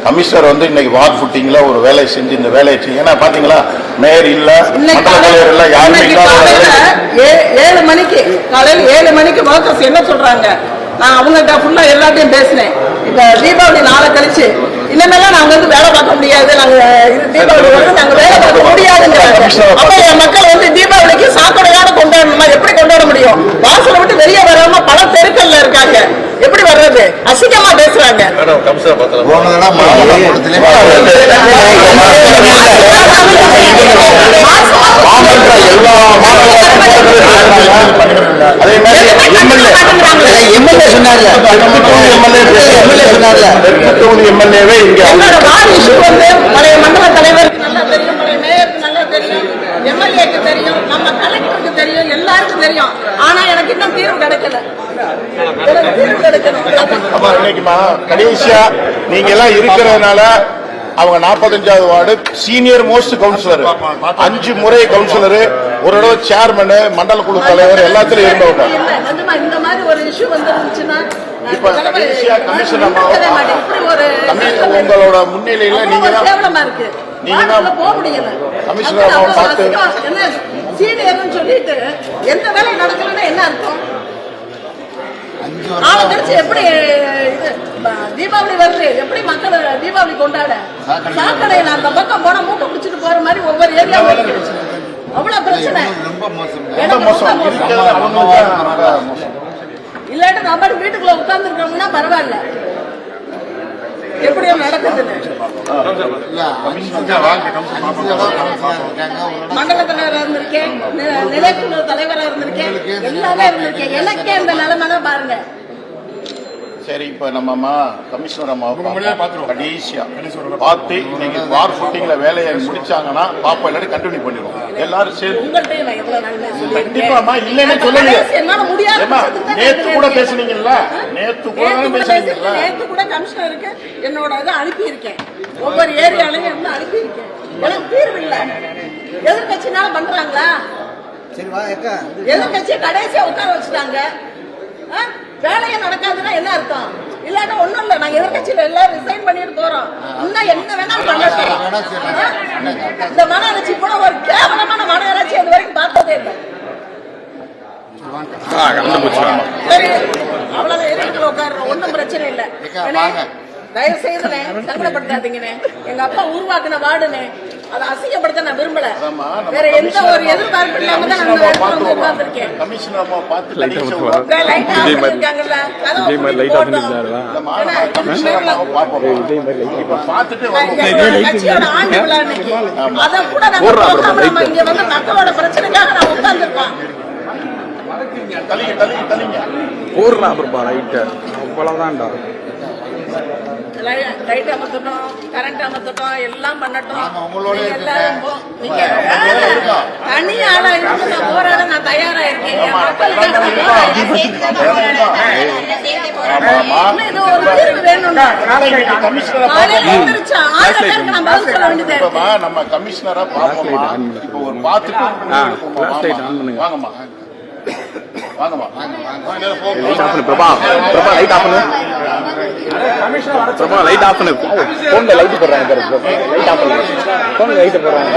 Commissioner வந்து இன்னைக்கு வார் ஃபுட்டிங்ல ஒரு வேலை செஞ்சு இந்த வேலையை செய்ய. ஏன்னா பாத்தீங்களா, மேயர் இல்ல, மண்டல தலைவர் இல்ல, யாருமே இல்லாத 7 மணிக்கு காலையில் 7 மணிக்கு ஒர்க்கர்ஸ் என்ன சொல்றாங்க, நான் அவங்கள்ட்ட ஃபுல்லா எல்லாத்தையும் பேசினேன். இப்ப தீபாவளி நாளை கழிச்சு இனிமேலாம் நாங்க வந்து வேலை பார்க்க முடியாது, நாங்க தீபாவளி வந்து நாங்க வேலை பார்க்க முடியாதுங்கிறாங்க. அப்ப என் மக்கள் வந்து தீபாவளிக்கு சாக்கடையோட கொண்டாடணுமா? எப்படி கொண்டாட முடியும்? வாசலை விட்டு வெளியே வராம பல தெருக்கள்ல இருக்காங்க, எப்படி வர்றது? அசிங்கமா பேசுறாங்க. பழைய மண்டல தலைவருக்கு நல்லா தெரியும், பழைய மேயருக்கு நல்லா தெரியும், எம்எல்ஏக்கு தெரியும், நம்ம கலெக்டருக்கு தெரியும், எல்லாருக்கும் தெரியும். ஆனா எனக்கு இன்னும் தீர்வு கிடைக்கல. கடைசியா நீங்க எல்லாம் இருக்கிறதுனால அவங்க 45வது வார்டு சீனியர் மோஸ்ட் கவுன்சிலர், 5 முறை கவுன்சிலர், ஒரு தடவை சேர்மன், மண்டல குழு தலைவர், எல்லாத்திலும் இருந்தவங்க. இந்த மாதிரி ஒரு இஷ்யூ வந்துருந்துச்சுன்னா இப்ப கடைசியா கமிஷனர் உங்களோட முன்னிலையில நீங்க தான் போக முடியல. கமிஷனர் பார்த்து சீனியர்னு சொல்லிட்டு எந்த வேலை நடக்கலன்னா என்ன அர்த்தம்? நாளை கழிச்சு எப்படி தீபாவளி வருது, எப்படி மக்கள் தீபாவளி கொண்டாட? சாக்கடையில அந்த பக்கம் போனா மூட்டை குடிச்சிட்டு போற மாதிரி ஒவ்வொரு ஏரியாவும் இருக்கு. அவ்வளவு பிரச்சனை. இல்லாட்டி நம்ம வீட்டுக்குள்ள உட்கார்ந்து இருக்கோம்னா பரவாயில்ல, எப்படியோ நடக்குது. மண்டல தலைவராக இருந்திருக்கேன், நிலைக்குழு தலைவராக இருந்திருக்கேன், எல்லாமே இருந்திருக்கேன். எனக்கே இந்த நிலைமை பாருங்க. சரி, இப்ப நம்ம கமிஷனர் அம்மா கடைசியா பார்த்து இன்னைக்கு வார் ஃபுட்டிங்ல வேலையை முடிச்சாங்கன்னா பாப்பா இல்லாட்டி கண்டினியூ பண்ணிடுவோம் எல்லாரும் சேர்ந்து. கண்டிப்பா இல்லைன்னு சொல்லலையே, நேத்து கூட பேசுனீங்கல்ல, நேத்து கூட கமிஷனருக்கு என்னோட இதை அனுப்பி இருக்கேன், ஒவ்வொரு ஏரியாலையும் இருந்து அனுப்பி இருக்கேன். எனக்கு தீர்வு இல்லை. எதிர்கட்சினால பண்றாங்களா? எதிர்கட்சியை கடைசியா உட்கார வச்சுட்டாங்க. வேலையே நடக்காதுன்னா என்ன அர்த்தம்? இல்லாட்டா ஒண்ணும் இல்ல, நாங்க எதிர்கட்சியில எல்லாரும் ரிசைன் பண்ணிட்டு போறோம். இன்னும் என்ன வேணாலும் பண்ணலாம். இந்த மாநகராட்சி கூட ஒரு கேவலமான மாநகராட்சி அது வரைக்கும் பார்த்ததே இல்லை. சரி, அவ்வளவு எதிர்த்து உட்காடுறோம், ஒன்னும் பிரச்சனை இல்லை. தயவு செய்து சங்கடப்படுத்தாதீங்கன்னு. எங்க அப்பா உருவாக்குன வார்டுன்னு அதை அசிங்கப்படுத்த நான் விரும்பல. வேற எந்த ஒரு எதிர்பார்ப்பு இல்லாம தான் நான் உட்கார்ந்துருக்கேன். ஆண்டு விழா இன்னைக்கு, அதை கூட நம்ம இங்க வந்து மக்களோட பிரச்சனைக்காக நான் உட்கார்ந்துருக்கோம். லைட் அமர்த்தட்டும், கரண்ட் அமர்த்தட்டும், எல்லாம் பண்ணட்டும். தனி ஆளா இருந்து நான் போராட நான் தயாரா இருக்கேன். இது ஒரு தீர்வு வேணும். நம்ம கமிஷனரா பார்த்துட்டு வாங்கம்மா. பிரபா லைட் ஆஃப் பண்ணு. பிரபா லைட் ஆஃப் பண்ணு. போன்ல லைட் போடுறாங்க, லைட் ஆஃப் பண்ணு. போன்ல லைட் போடுறாங்க.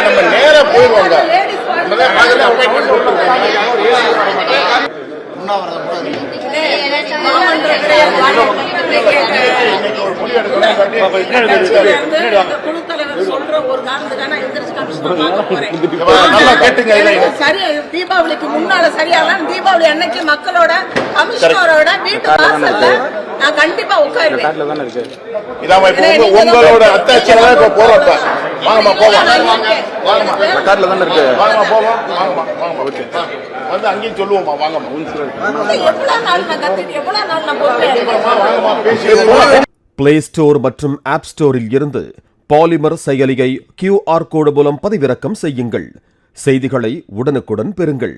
நம்ம நேரா போயிடுவாங்க. தீபாவளிக்கு முன்னால சரியாகலாம். தீபாவளி அன்னைக்கு மக்களோட கமிஷனரோட வீட்டு வாசல்ல நான் கண்டிப்பா உட்காருவேன். உங்களோட அத்தாட்சியெல்லாம் இப்ப போறப்ப வாங்கம்மா போவோம். வந்து அங்கேயும் சொல்லுவோமா வாங்கம்மா. பிளே ஸ்டோர் மற்றும் ஆப் ஸ்டோரில் இருந்து பாலிமர் செயலியை QR கோடு மூலம் பதிவிறக்கம் செய்யுங்கள். செய்திகளை உடனுக்குடன் பெறுங்கள்.